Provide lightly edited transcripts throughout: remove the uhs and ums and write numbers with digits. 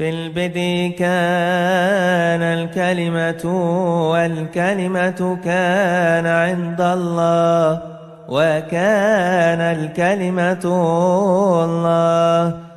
في البدء كان الكلمة والكلمة كان عند الله وكان الكلمة الله.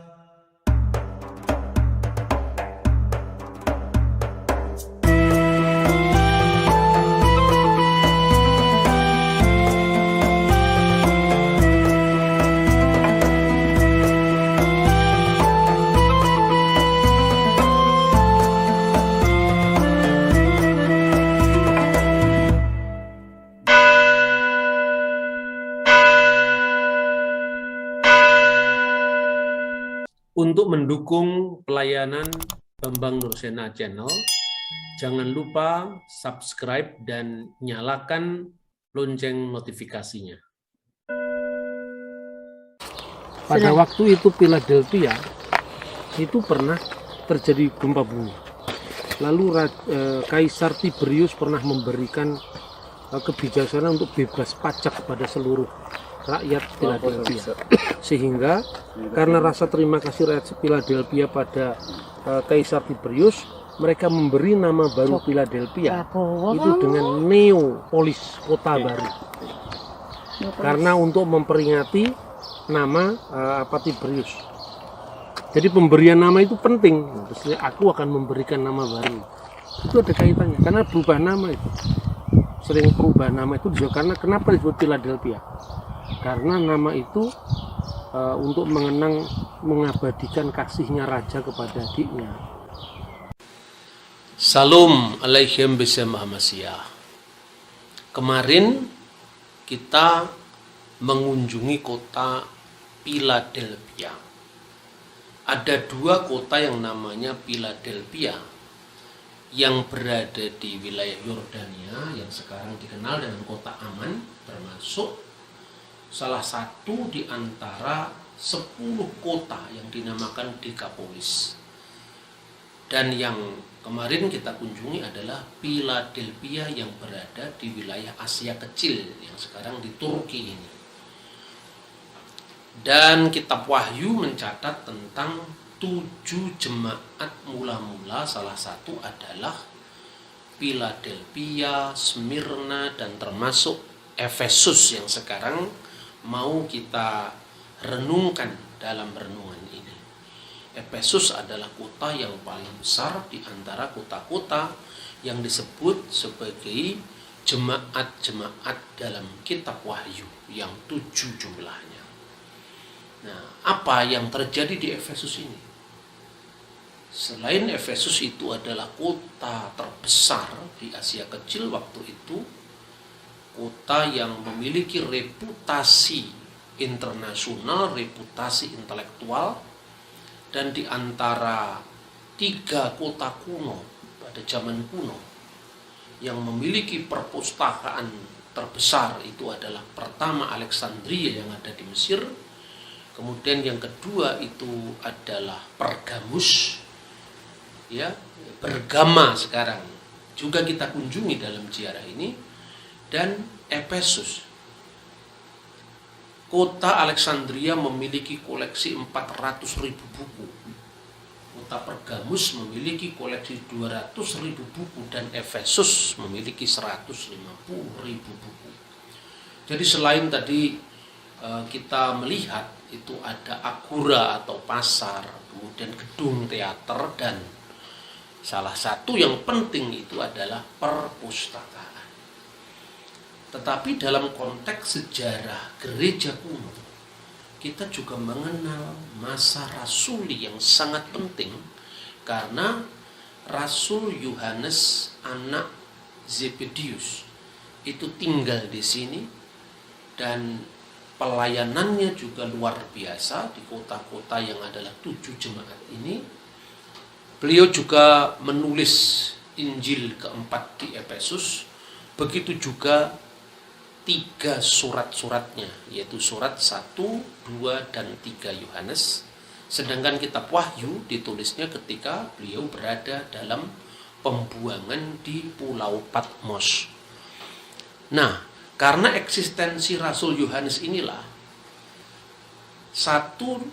Untuk mendukung pelayanan Bambang Nursena Channel, jangan lupa subscribe dan nyalakan lonceng notifikasinya. Pada waktu itu Philadelphia itu pernah terjadi gempa bumi. Lalu Kaisar Tiberius pernah memberikan kebijaksanaan untuk bebas pajak pada seluruh rakyat Philadelphia, sehingga karena rasa terima kasih rakyat Philadelphia pada Kaisar Tiberius, mereka memberi nama baru Philadelphia itu dengan Neopolis, kota baru, karena untuk memperingati nama Tiberius. Jadi pemberian nama itu penting. Terus aku akan memberikan nama baru, itu ada kaitannya karena berubah nama itu, sering perubahan nama itu juga karena kenapa disebut Philadelphia? Karena nama itu untuk mengabadikan kasihnya raja kepada adiknya. Salam alaikum bismillahirrahmanirrahim. Kemarin kita mengunjungi kota Philadelphia. Ada dua kota yang namanya Philadelphia yang berada di wilayah Yordania yang sekarang dikenal dengan kota aman, termasuk salah satu di antara 10 kota yang dinamakan Decapolis. Dan yang kemarin kita kunjungi adalah Philadelphia yang berada di wilayah Asia Kecil yang sekarang di Turki ini. Dan kitab Wahyu mencatat tentang 7 jemaat mula-mula, salah satu adalah Philadelphia, Smyrna, dan termasuk Efesus yang sekarang mau kita renungkan dalam renungan ini. Efesus adalah kota yang paling besar di antara kota-kota yang disebut sebagai jemaat-jemaat dalam kitab Wahyu yang 7 jumlahnya. Nah, apa yang terjadi di Efesus ini? Selain Efesus itu adalah kota terbesar di Asia Kecil waktu itu, kota yang memiliki reputasi internasional, reputasi intelektual, dan di antara 3 kota kuno pada zaman kuno yang memiliki perpustakaan terbesar itu adalah pertama Alexandria yang ada di Mesir, kemudian yang kedua itu adalah Pergamus, ya, Bergama sekarang juga kita kunjungi dalam ziarah ini, dan Efesus. Kota Alexandria memiliki koleksi 400.000 buku. Kota Pergamus memiliki koleksi 200.000 buku dan Efesus memiliki 150.000 buku. Jadi selain tadi kita melihat itu ada agora atau pasar, kemudian gedung teater, dan salah satu yang penting itu adalah perpustakaan. Tetapi dalam konteks sejarah gereja kuno, kita juga mengenal masa rasuli yang sangat penting, karena Rasul Yohanes anak Zebedius itu tinggal di sini, dan pelayanannya juga luar biasa di kota-kota yang adalah 7 jemaat ini. Beliau juga menulis Injil keempat di Efesus, begitu juga 3 surat-suratnya, yaitu surat 1, 2, dan 3 Yohanes. Sedangkan kitab Wahyu ditulisnya ketika beliau berada dalam pembuangan di Pulau Patmos. Nah, karena eksistensi Rasul Yohanes inilah satu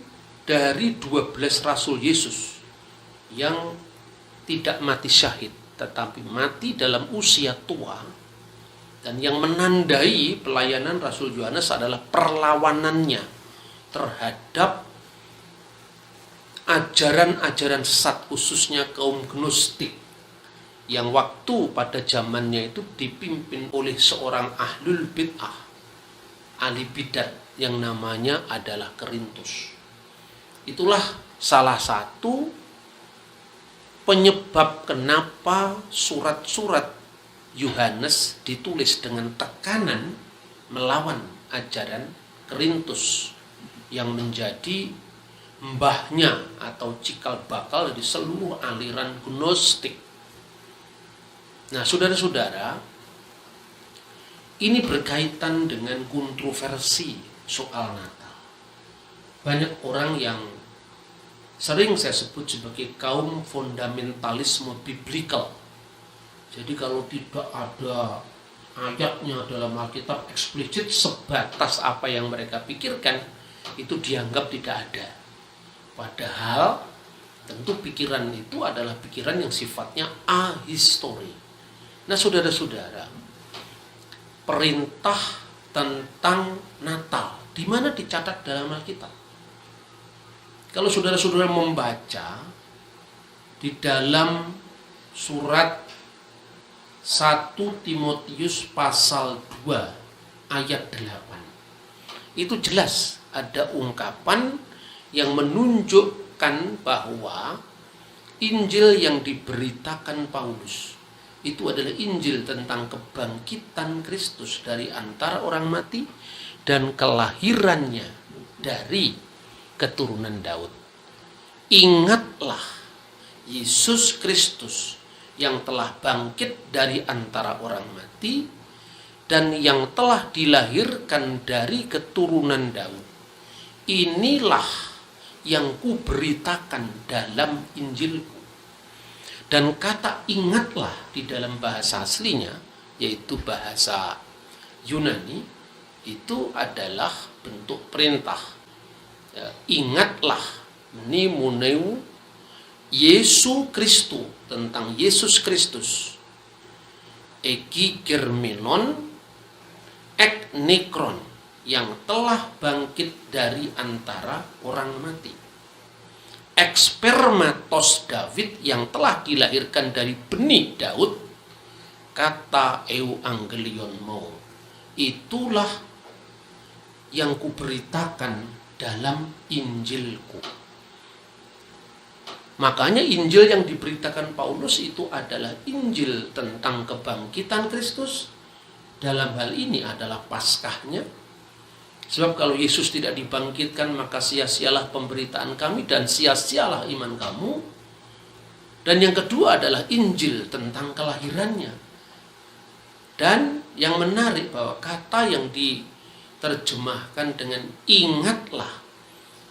dari 12 Rasul Yesus yang tidak mati syahid, tetapi mati dalam usia tua. Dan yang menandai pelayanan Rasul Yohanes adalah perlawanannya terhadap ajaran-ajaran sesat, khususnya kaum Gnostik, yang waktu pada zamannya itu dipimpin oleh seorang ahlul bid'ah, ahli bidat, yang namanya adalah Korintus. Itulah salah satu penyebab kenapa surat-surat Yohanes ditulis dengan tekanan melawan ajaran Korintus yang menjadi mbahnya atau cikal bakal dari seluruh aliran Gnostik. Nah, saudara-saudara, ini berkaitan dengan kontroversi soal Natal. Banyak orang yang sering saya sebut sebagai kaum fundamentalisme biblikal. Jadi kalau tidak ada ayatnya dalam Alkitab eksplisit sebatas apa yang mereka pikirkan, itu dianggap tidak ada. Padahal tentu pikiran itu adalah pikiran yang sifatnya ahistori. Nah, saudara-saudara, perintah tentang Natal di mana dicatat dalam Alkitab? Kalau saudara-saudara membaca di dalam surat 1 Timotius pasal 2 ayat 8, itu jelas ada ungkapan yang menunjukkan bahwa Injil yang diberitakan Paulus itu adalah Injil tentang kebangkitan Kristus dari antara orang mati dan kelahirannya dari keturunan Daud. Ingatlah Yesus Kristus yang telah bangkit dari antara orang mati dan yang telah dilahirkan dari keturunan Daud. Inilah yang kuberitakan dalam Injilku. Dan kata ingatlah di dalam bahasa aslinya, yaitu bahasa Yunani, itu adalah bentuk perintah. Ingatlah, mnemoneu, Yesu Kristus, tentang Yesus Kristus. Eki germenon, ek nekron, yang telah bangkit dari antara orang mati. Ekspermatos David, yang telah dilahirkan dari benih Daud. Kata euangelion mo, itulah yang kuberitakan dalam Injilku. Makanya Injil yang diberitakan Paulus itu adalah Injil tentang kebangkitan Kristus. Dalam hal ini adalah Paskahnya. Sebab kalau Yesus tidak dibangkitkan, maka sia-sialah pemberitaan kami dan sia-sialah iman kamu. Dan yang kedua adalah Injil tentang kelahirannya. Dan yang menarik bahwa kata yang diterjemahkan dengan ingatlah,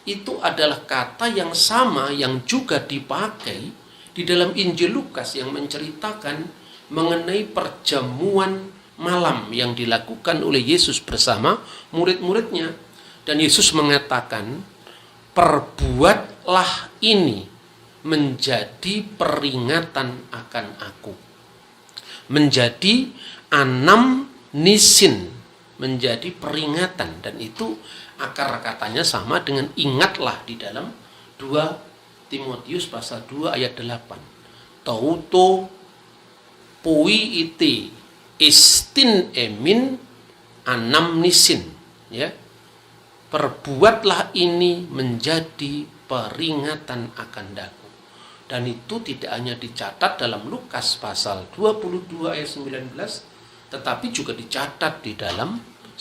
itu adalah kata yang sama yang juga dipakai di dalam Injil Lukas yang menceritakan mengenai perjamuan malam yang dilakukan oleh Yesus bersama murid-muridnya. Dan Yesus mengatakan, perbuatlah ini menjadi peringatan akan aku. Menjadi anamnisin, menjadi peringatan. Dan itu akar katanya sama dengan ingatlah di dalam 2 Timotius pasal 2 ayat 8. Tauto poi ite istin emin anamnisin, ya. Perbuatlah ini menjadi peringatan akan daku. Dan itu tidak hanya dicatat dalam Lukas pasal 22 ayat 19, tetapi juga dicatat di dalam 1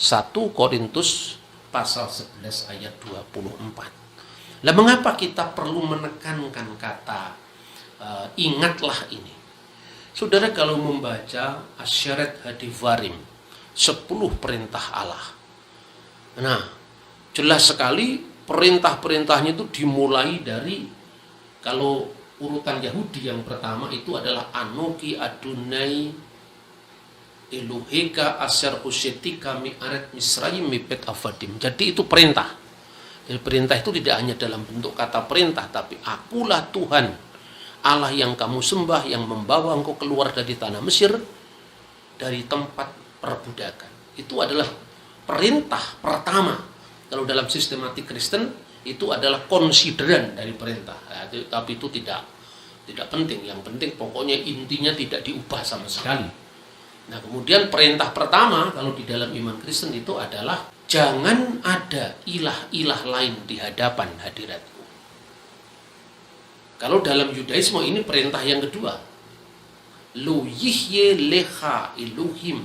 Korintus pasal 11 ayat 24. Lah mengapa kita perlu menekankan kata ingatlah ini? Saudara, kalau membaca Asyarat Hadivarim, 10 perintah Allah. Nah, jelas sekali perintah-perintahnya itu dimulai dari, kalau urutan Yahudi yang pertama itu adalah Anoki Adonai Eloheka asar usyetika mi'aret misrayim mipet avadim. Jadi itu perintah. Jadi perintah itu tidak hanya dalam bentuk kata perintah, tapi akulah Tuhan Allah yang kamu sembah yang membawa engkau keluar dari tanah Mesir, dari tempat perbudakan. Itu adalah perintah pertama. Kalau dalam sistematik Kristen itu adalah konsideran dari perintah. Tapi itu tidak penting. Yang penting pokoknya intinya tidak diubah sama sekali. Nah, kemudian perintah pertama kalau di dalam iman Kristen itu adalah jangan ada ilah-ilah lain di hadapan hadiratku. Kalau dalam Yudaisme ini perintah yang kedua. Lu yihye leha iluhim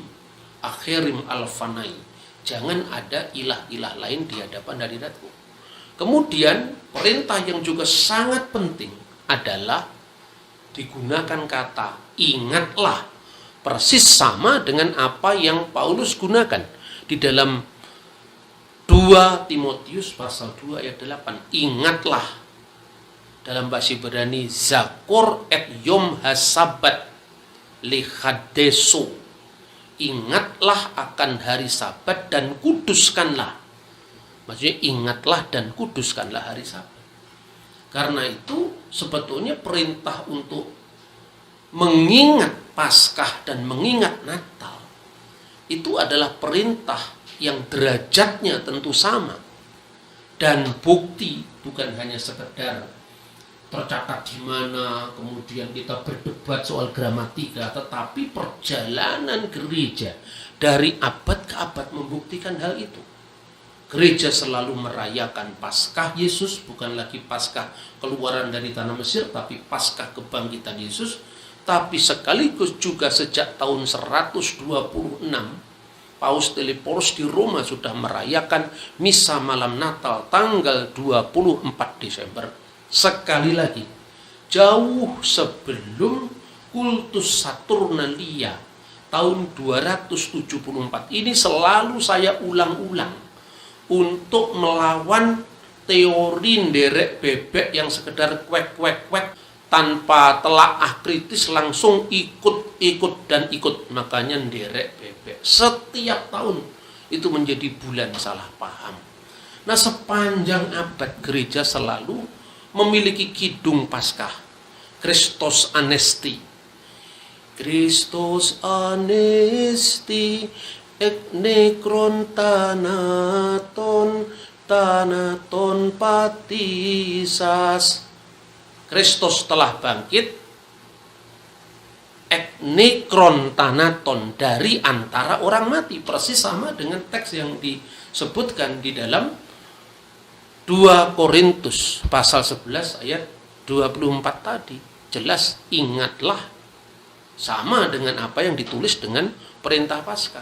akhirim alfanai. Jangan ada ilah-ilah lain di hadapan hadiratku. Kemudian perintah yang juga sangat penting adalah digunakan kata ingatlah. Persis sama dengan apa yang Paulus gunakan di dalam 2 Timotius pasal 2 ayat 8. Ingatlah. Dalam bahasa Ibrani zakor et yom hasabat lihadeso. Ingatlah akan hari Sabat dan kuduskanlah. Maksudnya ingatlah dan kuduskanlah hari Sabat. Karena itu sebetulnya perintah untuk mengingat Paskah dan mengingat Natal itu adalah perintah yang derajatnya tentu sama. Dan bukti bukan hanya sekedar tercatat di mana, kemudian kita berdebat soal gramatika, tetapi perjalanan gereja dari abad ke abad membuktikan hal itu. Gereja selalu merayakan Paskah Yesus, bukan lagi Paskah keluaran dari tanah Mesir, tapi Paskah kebangkitan Yesus. Tapi sekaligus juga sejak tahun 126, Paus Teleporos di Roma sudah merayakan Misa Malam Natal tanggal 24 Desember. Sekali lagi, jauh sebelum kultus Saturnalia tahun 274 ini selalu saya ulang-ulang untuk melawan teori nderek bebek yang sekedar kwek tanpa telaah kritis langsung ikut. Makanya nderek bebek setiap tahun itu menjadi bulan salah paham. Nah, sepanjang abad gereja selalu memiliki kidung Paskah, Christos Anesti. Christos Anesti ek nekron tanaton patisas. Kristus telah bangkit, ek nekron tanaton, dari antara orang mati. Persis sama dengan teks yang disebutkan di dalam 2 Korintus pasal 11 ayat 24 tadi. Jelas, ingatlah, sama dengan apa yang ditulis dengan perintah Paskah.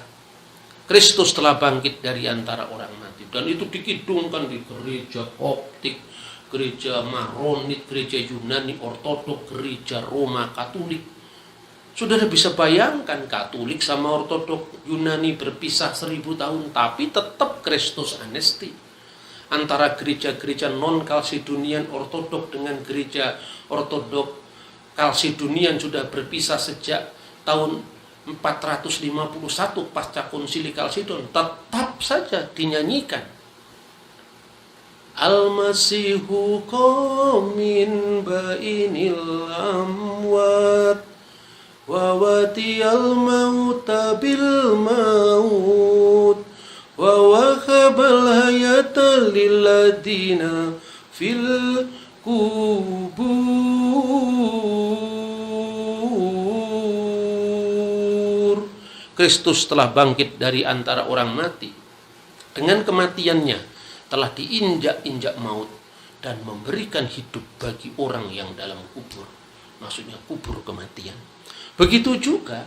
Kristus telah bangkit dari antara orang mati. Dan itu dikidungkan di gereja Koptik, gereja Maronit, gereja Yunani Ortodok, gereja Roma Katolik. Saudara bisa bayangkan Katolik sama Ortodok Yunani berpisah 1000 tahun, tapi tetap Kristus Anesti. Antara gereja-gereja non-Kalsedonian Ortodok dengan gereja Ortodok Kalsedonian sudah berpisah sejak tahun 451 pasca konsili Kalsedon, tetap saja dinyanyikan. Al-Masihu qamin bainil amwat wa watiyal mauta bil maut wa wahabal hayata lilladina fil kubur. Kristus telah bangkit dari antara orang mati. Dengan kematiannya telah diinjak-injak maut dan memberikan hidup bagi orang yang dalam kubur. Maksudnya kubur kematian. Begitu juga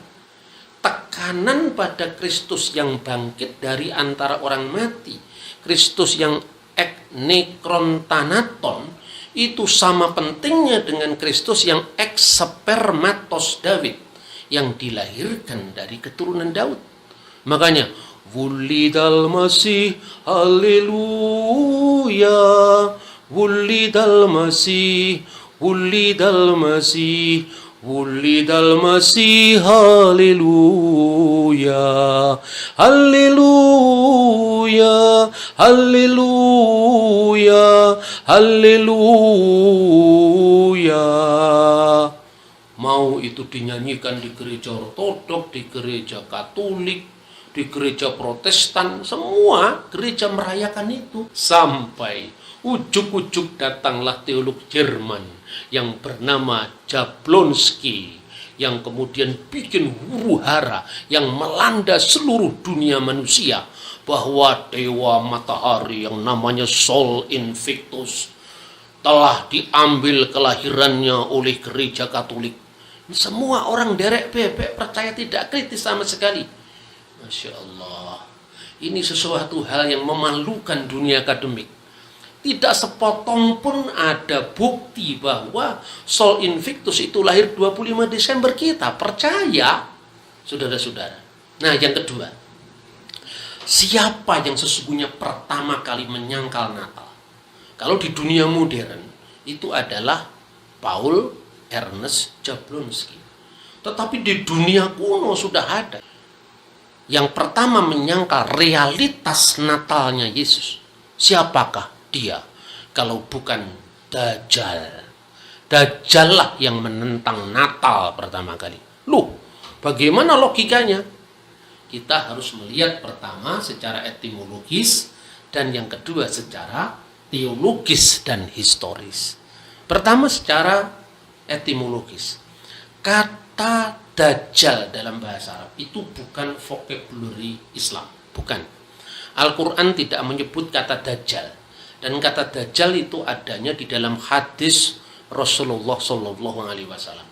tekanan pada Kristus yang bangkit dari antara orang mati, Kristus yang ek nekron tanaton, itu sama pentingnya dengan Kristus yang ek spermatos David, yang dilahirkan dari keturunan Daud. Makanya wulidal masih, haleluya, wulidal masih, wulidal masih, wulidal masih, haleluya, haleluya, haleluya, haleluya. mau itu dinyanyikan di gereja Ortodok, di gereja Katolik, di gereja Protestan, semua gereja merayakan itu. Sampai ujuk-ujuk datanglah teolog Jerman yang bernama Jablonski, yang kemudian bikin huru-hara yang melanda seluruh dunia manusia, bahwa dewa matahari yang namanya Sol Invictus telah diambil kelahirannya oleh gereja Katolik. Semua orang derek bebek percaya, tidak kritis sama sekali. Masya Allah, ini sesuatu hal yang memalukan dunia akademik. Tidak sepotong pun ada bukti bahwa Sol Invictus itu lahir 25 Desember kita. Percaya, saudara-saudara. Nah, yang kedua, siapa yang sesungguhnya pertama kali menyangkal Natal? Kalau di dunia modern, itu adalah Paul Ernest Jablonski. Tetapi di dunia kuno sudah ada. Yang pertama menyangkal realitas Natalnya Yesus. Siapakah dia? Kalau bukan Dajjal. Dajjal lah yang menentang Natal pertama kali. Loh, bagaimana logikanya? Kita harus melihat pertama secara etimologis, dan yang kedua secara teologis dan historis. Pertama secara etimologis. Kata Dajjal dalam bahasa Arab itu bukan vocabulary Islam, bukan. Al-Quran tidak menyebut kata Dajjal, dan kata Dajjal itu adanya di dalam hadis Rasulullah Shallallahu Alaihi Wasallam.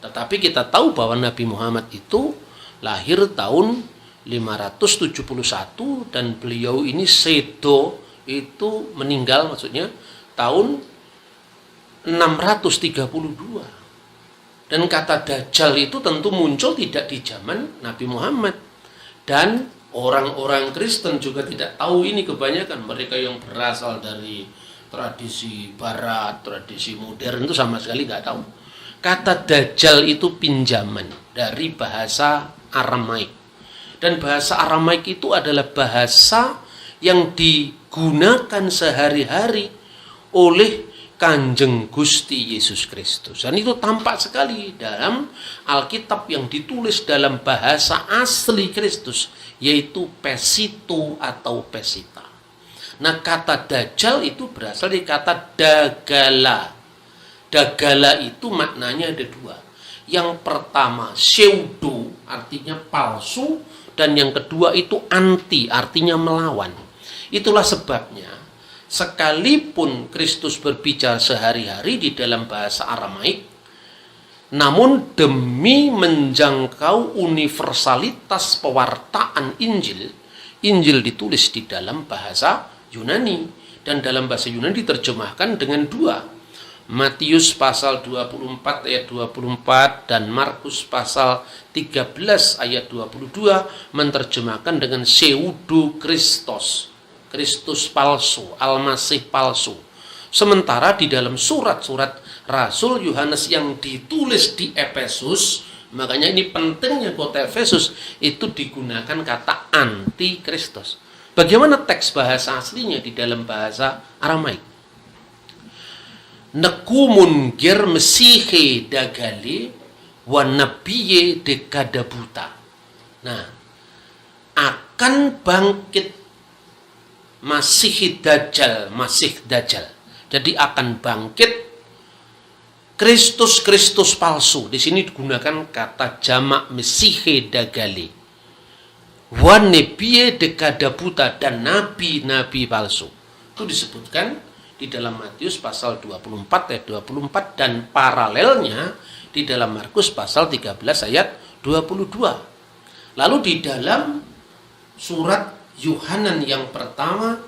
Tetapi kita tahu bahwa Nabi Muhammad itu lahir tahun 571 dan beliau ini sedo itu meninggal, maksudnya tahun 632. Dan kata Dajjal itu tentu muncul tidak di zaman Nabi Muhammad. Dan orang-orang Kristen juga tidak tahu ini kebanyakan. Mereka yang berasal dari tradisi barat, tradisi modern itu sama sekali nggak tahu. Kata Dajjal itu pinjaman dari bahasa Aramaik. Dan bahasa Aramaik itu adalah bahasa yang digunakan sehari-hari oleh Kanjeng Gusti Yesus Kristus. Dan itu tampak sekali dalam Alkitab yang ditulis dalam bahasa asli Kristus, yaitu Pesito atau Pesita. Nah, kata Dajjal itu berasal dari kata Dagala. Dagala itu maknanya ada dua. Yang pertama pseudo, artinya palsu, dan yang kedua itu anti, artinya melawan. Itulah sebabnya sekalipun Kristus berbicara sehari-hari di dalam bahasa Aramaik, namun demi menjangkau universalitas pewartaan Injil, Injil ditulis di dalam bahasa Yunani, dan dalam bahasa Yunani diterjemahkan dengan dua. Matius pasal 24 ayat 24 dan Markus pasal 13 ayat 22 menerjemahkan dengan pseudo Kristos, Kristus palsu, Al-Masih palsu. Sementara di dalam surat-surat Rasul Yohanes yang ditulis di Efesus, makanya ini pentingnya kota Efesus, itu digunakan kata anti Kristus. Bagaimana teks bahasa aslinya di dalam bahasa Aramaik? Nekumun ger mesihe dagale wa nabiye dekadabuta. Nah, akan bangkit Masih Dajjal. Jadi akan bangkit Kristus palsu. Di sini digunakan kata jamak mesihe dagale. Wa nabiye dekadabuta, dan nabi-nabi palsu. Itu disebutkan di dalam Matius pasal 24 ayat 24 dan paralelnya di dalam Markus pasal 13 ayat 22. Lalu di dalam surat Yohanan yang pertama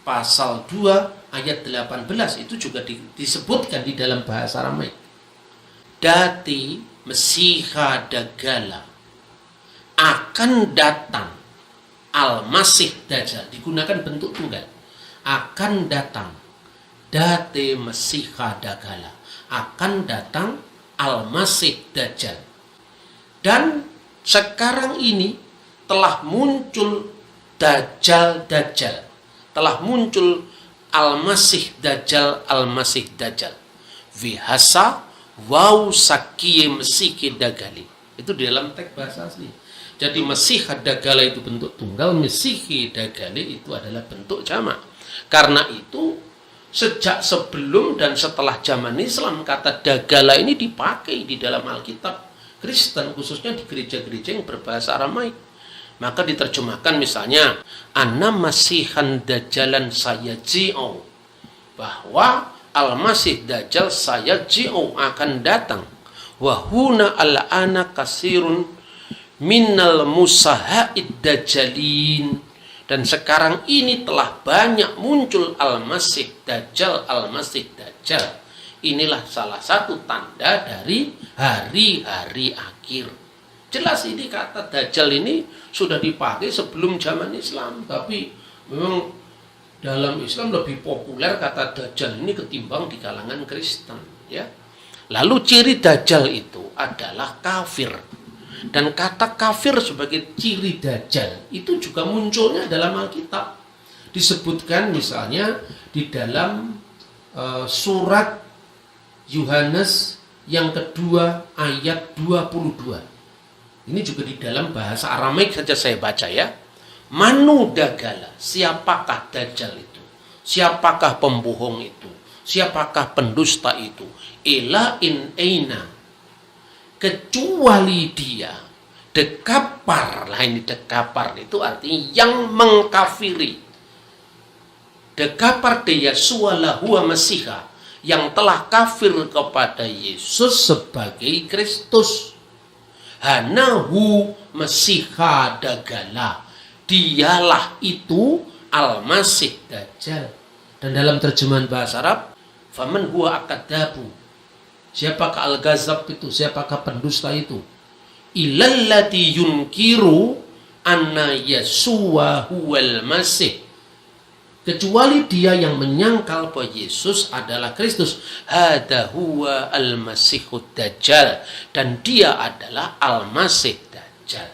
pasal 2 ayat 18 itu juga disebutkan di dalam bahasa Aramaik. Dati Mesiha Dagala, akan datang Al-Masih Dajjal, digunakan bentuk tunggal. Akan datang Date Mesiha Dagala, akan datang Al-Masih Dajjal. Dan sekarang ini telah muncul Dajjal, telah muncul Al-Masih Dajjal. Vihasa wau sakiye Mesih dagali. Itu di dalam teks bahasa asli. Jadi Mesih dagala itu bentuk tunggal, Mesih dagali itu adalah bentuk jamak. Karena itu sejak sebelum dan setelah zaman Islam, kata dagala ini dipakai di dalam Alkitab Kristen, khususnya di gereja-gereja yang berbahasa Aramaik. Maka diterjemahkan misalnya, Ana masihan dajalan saya ji'o, bahwa Al-Masih Dajjal saya ji'o akan datang. Wahuna al-ana kasirun minal musaha'id dajjalin. Dan sekarang ini telah banyak muncul Al-Masih Dajjal, Al-Masih Dajjal. Inilah salah satu tanda dari hari-hari akhir. Jelas ini kata Dajjal ini sudah dipakai sebelum zaman Islam. Tapi memang dalam Islam lebih populer kata Dajjal ini ketimbang di kalangan Kristen. Ya. Lalu ciri Dajjal itu adalah kafir. Dan kata kafir sebagai ciri Dajjal itu juga munculnya dalam Alkitab. Disebutkan misalnya di dalam surat Yohanes yang kedua ayat 22. Ini juga di dalam bahasa Aramaik saja saya baca ya. Manu dagala, siapakah Dajjal itu? Siapakah pembohong itu? Siapakah pendusta itu? Ila in aina, kecuali dia dekapar. Lah ini dekapar itu artinya yang mengkafiri. Dekapar de Yesua huwa Masiha, yang telah kafir kepada Yesus sebagai Kristus. Hanahu Masiha dagala, dialah itu Al-Masih Dajjal. Dan dalam terjemahan bahasa Arab, faman huwa akadabu, siapakah al-ghazab itu, siapakah pendusta itu? Ilallati yunkiru anna Yesua huwal Masih, kecuali dia yang menyangkal bahwa Yesus adalah Kristus. Hada huwa al-Masihud Dajjal, dan dia adalah Al-Masih Dajjal.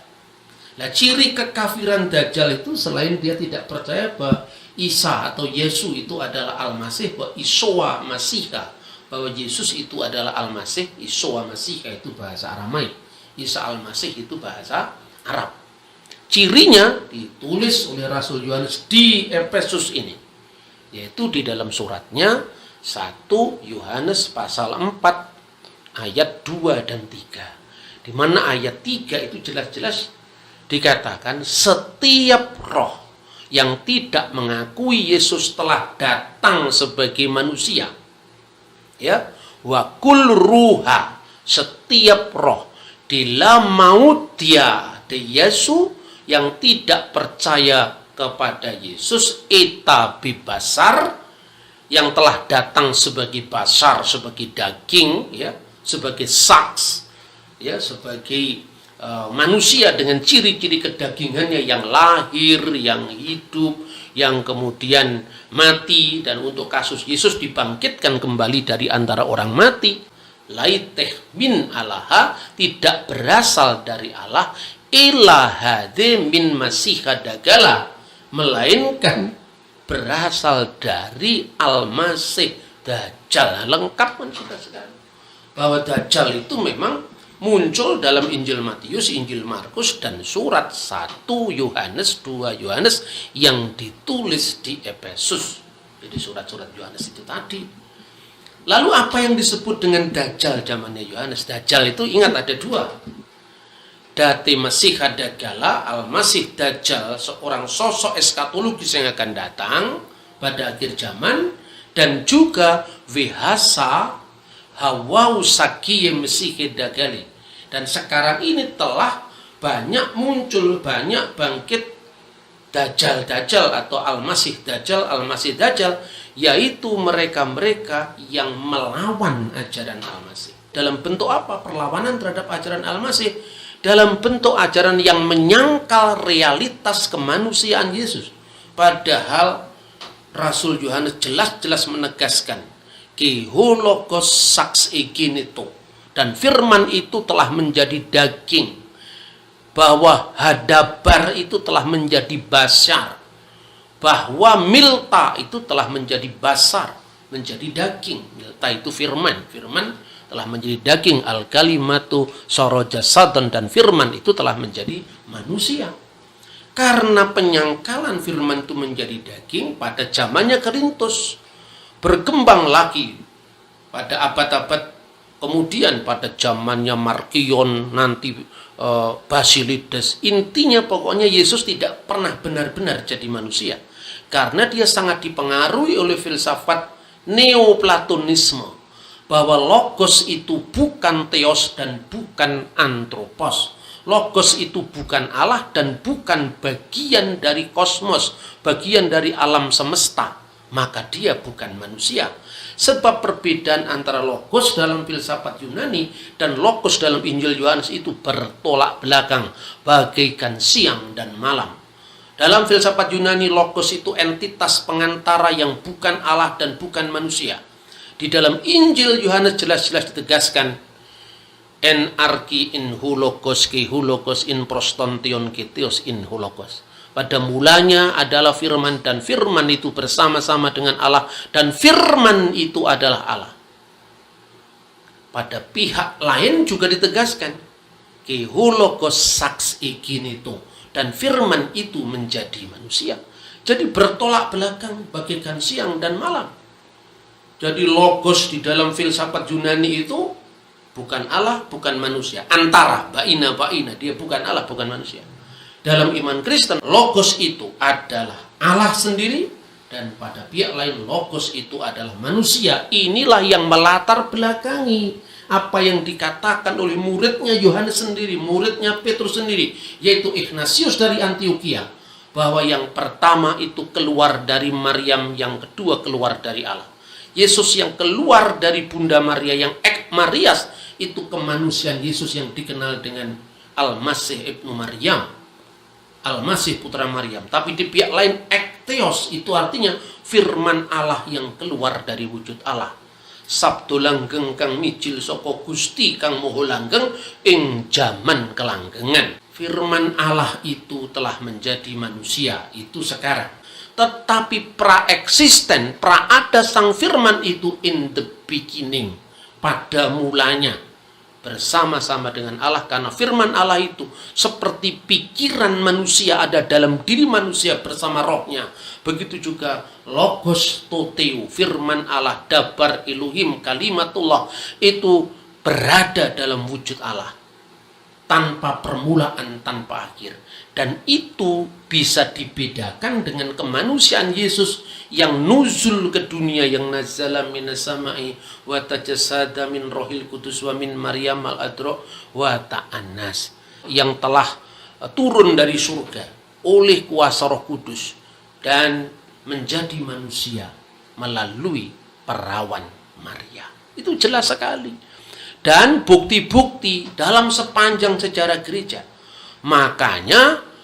Nah, ciri kekafiran Dajjal itu selain dia tidak percaya bahwa Isa atau Yesus itu adalah Al-Masih, bahwa Isowa Masiha, bahwa Yesus itu adalah Al-Masih, Isowa Masiha itu bahasa Aramaik, Isa Al-Masih itu bahasa Arab. Cirinya ditulis oleh Rasul Yohanes di Efesus ini, yaitu di dalam suratnya 1 Yohanes pasal 4 ayat 2 dan 3, di mana ayat 3 itu jelas-jelas dikatakan setiap roh yang tidak mengakui Yesus telah datang sebagai manusia, ya, wa kul ruha, setiap roh dila maut dia de Yesus yang tidak percaya kepada Yesus, eta bibasar, yang telah datang sebagai basar, sebagai daging, ya, sebagai saks, ya, sebagai manusia dengan ciri-ciri kedagingannya yang lahir, yang hidup, yang kemudian mati, dan untuk kasus Yesus dibangkitkan kembali dari antara orang mati. Laiteh min alaha, tidak berasal dari Allah, ilahade min Masiha dagala, melainkan berasal dari Al-Masih Dajjal. Lengkap kan sudah sekarang bahwa Dajjal itu memang muncul dalam Injil Matius, Injil Markus, dan surat 1 Yohanes, 2 Yohanes yang ditulis di Efesus. Jadi surat-surat Yohanes itu tadi. Lalu apa yang disebut dengan Dajjal zamannya Yohanes? Dajjal itu ingat ada dua. Dati Masiha dagala, Al-Masih Dajjal, seorang sosok eskatologis yang akan datang pada akhir zaman, dan juga Vihasa Hawau Sakiye Mesih dagali. Dan sekarang ini telah banyak muncul, banyak bangkit Dajjal-Dajjal atau Al-Masih Dajjal, Al-Masih Dajjal, yaitu mereka-mereka yang melawan ajaran Al-Masih. Dalam bentuk apa perlawanan terhadap ajaran Al-Masih? Dalam bentuk ajaran yang menyangkal realitas kemanusiaan Yesus. Padahal Rasul Yohanes jelas-jelas menegaskan Kihologos saks ikinito, dan firman itu telah menjadi daging, bahwa hadabar itu telah menjadi basar, bahwa milta itu telah menjadi basar, menjadi daging. Milta itu firman, firman telah menjadi daging, al-kalimatu sara jasadan, dan firman itu telah menjadi manusia. Karena penyangkalan firman itu menjadi daging pada zamannya Korintus, berkembang lagi pada abad-abad kemudian, pada zamannya Markion, nanti Basilides. Intinya pokoknya Yesus tidak pernah benar-benar jadi manusia, karena dia sangat dipengaruhi oleh filsafat Neoplatonisme, bahwa logos itu bukan theos dan bukan antropos. Logos itu bukan Allah dan bukan bagian dari kosmos, bagian dari alam semesta. Maka dia bukan manusia. Sebab perbedaan antara logos dalam filsafat Yunani dan logos dalam Injil Yohanes itu bertolak belakang, bagaikan siang dan malam. Dalam filsafat Yunani, logos itu entitas pengantara yang bukan Allah dan bukan manusia. Di dalam Injil Yohanes jelas-jelas ditegaskan, en arki in hu logos ke hu logos in prostontion ke theos in hu logos. Pada mulanya adalah firman, dan firman itu bersama-sama dengan Allah, dan firman itu adalah Allah. Pada pihak lain juga ditegaskan, ke hu logos sax ikinito, dan firman itu menjadi manusia. Jadi bertolak belakang bagaikan siang dan malam. Jadi logos di dalam filsafat Yunani itu bukan Allah, bukan manusia. Antara, baina, dia bukan Allah, bukan manusia. Dalam iman Kristen, logos itu adalah Allah sendiri, dan pada pihak lain logos itu adalah manusia. Inilah yang melatar belakangi apa yang dikatakan oleh muridnya Yohanes sendiri, muridnya Petrus sendiri, yaitu Ignatius dari Antioquia, bahwa yang pertama itu keluar dari Maryam, yang kedua keluar dari Allah. Yesus yang keluar dari Bunda Maria, yang Marias, itu kemanusiaan Yesus yang dikenal dengan Al-Masih Ibnu Maryam, Al-Masih putra Maryam. Tapi di pihak lain ektheos itu artinya firman Allah yang keluar dari wujud Allah. Sabdo langgeng kang mijil saka Gusti kang moho langgeng ing jaman kelanggengan. Firman Allah itu telah menjadi manusia, itu sekarang. Tetapi praeksisten, praada sang firman itu in the beginning, pada mulanya, bersama-sama dengan Allah, karena firman Allah itu seperti pikiran manusia ada dalam diri manusia bersama rohnya. Begitu juga logos toteu, firman Allah, dabar Elohim, kalimatullah, itu berada dalam wujud Allah, tanpa permulaan, tanpa akhir. Dan itu bisa dibedakan dengan kemanusiaan Yesus yang nuzul ke dunia, yang nazala minas samai wa tajasada min rohil kudus wa min Maryam al-adro wa ta'annas, yang telah turun dari surga oleh kuasa Roh Kudus dan menjadi manusia melalui perawan Maria. Itu jelas sekali. Dan bukti-bukti dalam sepanjang sejarah gereja. Makanya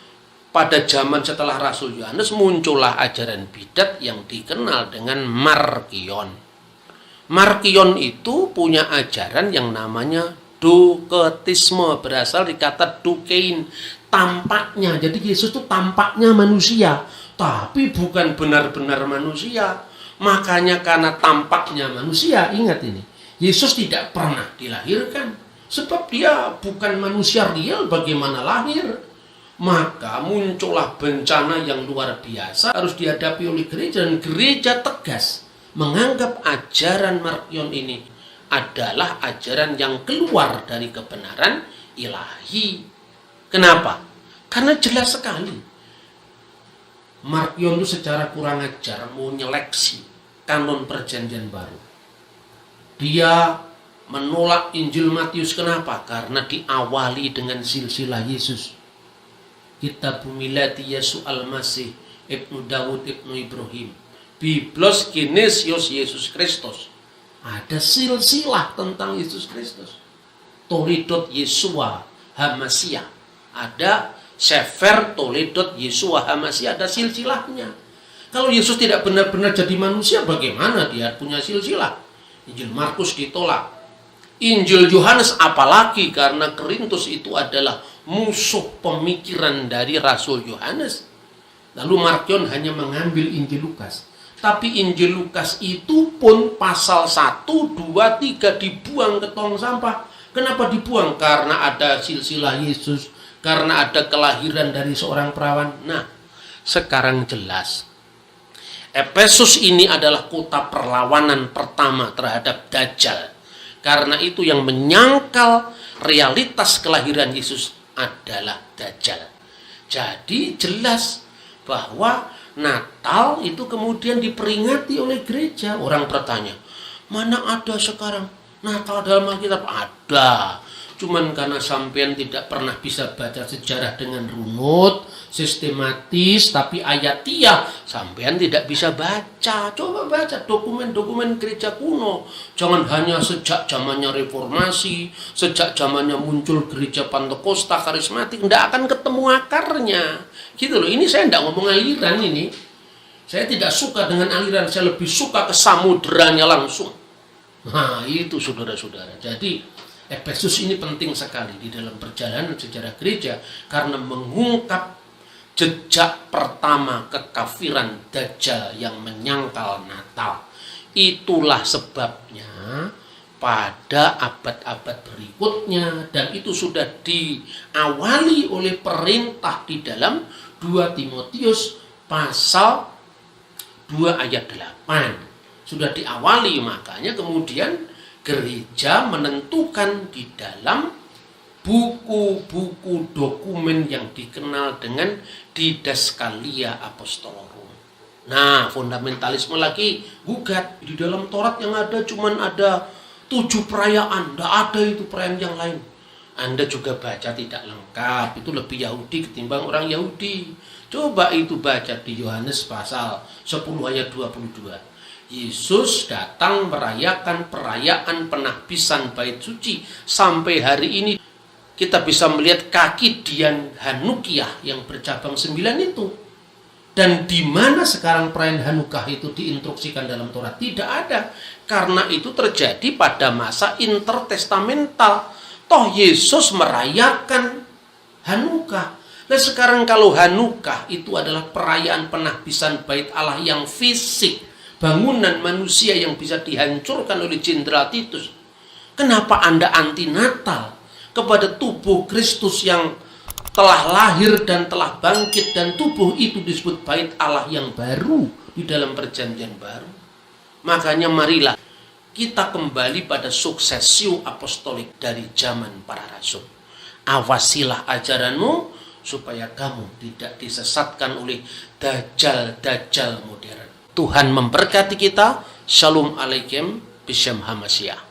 pada zaman setelah Rasul Yohanes muncullah ajaran bidat yang dikenal dengan Markion. Markion itu punya ajaran yang namanya doketisme, berasal dari kata dukein, tampaknya. Jadi Yesus itu tampaknya manusia, tapi bukan benar-benar manusia. Makanya karena tampaknya manusia, ingat ini, Yesus tidak pernah dilahirkan, sebab dia bukan manusia real, bagaimana lahir. Maka muncullah bencana yang luar biasa harus dihadapi oleh gereja, dan gereja tegas menganggap ajaran Markion ini adalah ajaran yang keluar dari kebenaran ilahi. Kenapa? Karena jelas sekali Markion itu secara kurang ajar mau nyeleksi kanon perjanjian baru. Dia menolak Injil Matius. Kenapa? Karena diawali dengan silsilah Yesus. Kitab Milati Yesu Al-Masih Ibnu Dawud Ibnu Ibrahim, Biblos Genesios Yesus Kristus. Ada silsilah tentang Yesus Kristus. Toledot Yesua Hamasya. Ada Sefer Toledot Yesua Hamasya. Ada silsilahnya. Kalau Yesus tidak benar-benar jadi manusia, bagaimana dia punya silsilah? Injil Markus ditolak. Injil Yohanes apalagi, karena Korintus itu adalah musuh pemikiran dari Rasul Yohanes. Lalu Markion hanya mengambil Injil Lukas. Tapi Injil Lukas itu pun pasal 1, 2, 3 dibuang ke tong sampah. Kenapa dibuang? Karena ada silsilah Yesus, karena ada kelahiran dari seorang perawan. Nah, sekarang jelas. Efesus ini adalah kota perlawanan pertama terhadap Dajjal. Karena itu yang menyangkal realitas kelahiran Yesus adalah Dajjal. Jadi jelas bahwa Natal itu kemudian diperingati oleh gereja. Orang bertanya, mana ada sekarang Natal dalam Alkitab? Ada. Cuman karena sampean tidak pernah bisa baca sejarah dengan runut, sistematis, tapi ayatiah, sampean tidak bisa baca. Coba baca dokumen-dokumen gereja kuno. Jangan hanya sejak zamannya reformasi, sejak zamannya muncul gereja Pantekosta, karismatik, tidak akan ketemu akarnya. Gitu loh, ini saya tidak ngomong aliran ini. Saya tidak suka dengan aliran, saya lebih suka ke samuderanya langsung. Nah, itu saudara-saudara. Jadi Efesus ini penting sekali di dalam perjalanan sejarah gereja karena mengungkap jejak pertama kekafiran Dajjal yang menyangkal Natal. Itulah sebabnya pada abad-abad berikutnya, dan itu sudah diawali oleh perintah di dalam 2 Timotius pasal 2 ayat 8. Sudah diawali, makanya kemudian gereja menentukan di dalam buku-buku dokumen yang dikenal dengan Didaskalia Apostolorum. Nah, fundamentalisme lagi gugat. Di dalam Taurat yang ada cuman ada 7 perayaan, tidak ada itu perayaan yang lain. Anda juga baca tidak lengkap, itu lebih Yahudi ketimbang orang Yahudi. Coba itu baca di Yohanes pasal 10 ayat 22. Yesus datang merayakan perayaan penahbisan bait suci. Sampai hari ini kita bisa melihat kaki Dian Hanukiah yang bercabang 9 itu. Dan di mana sekarang perayaan Hanukah itu diinstruksikan dalam Taurat? Tidak ada. Karena itu terjadi pada masa intertestamental. Toh Yesus merayakan Hanukah. Nah sekarang kalau Hanukah itu adalah perayaan penahbisan bait Allah yang fisik, bangunan manusia yang bisa dihancurkan oleh Jenderal Titus. Kenapa Anda anti Natal kepada tubuh Kristus yang telah lahir dan telah bangkit, dan tubuh itu disebut bait Allah yang baru di dalam perjanjian baru? Makanya marilah kita kembali pada suksesio apostolik dari zaman para rasul. Awasilah ajaranmu supaya kamu tidak disesatkan oleh dajjal-dajjal modern. Tuhan memberkati kita. Shalom alaikum. Bishem Hamasyah.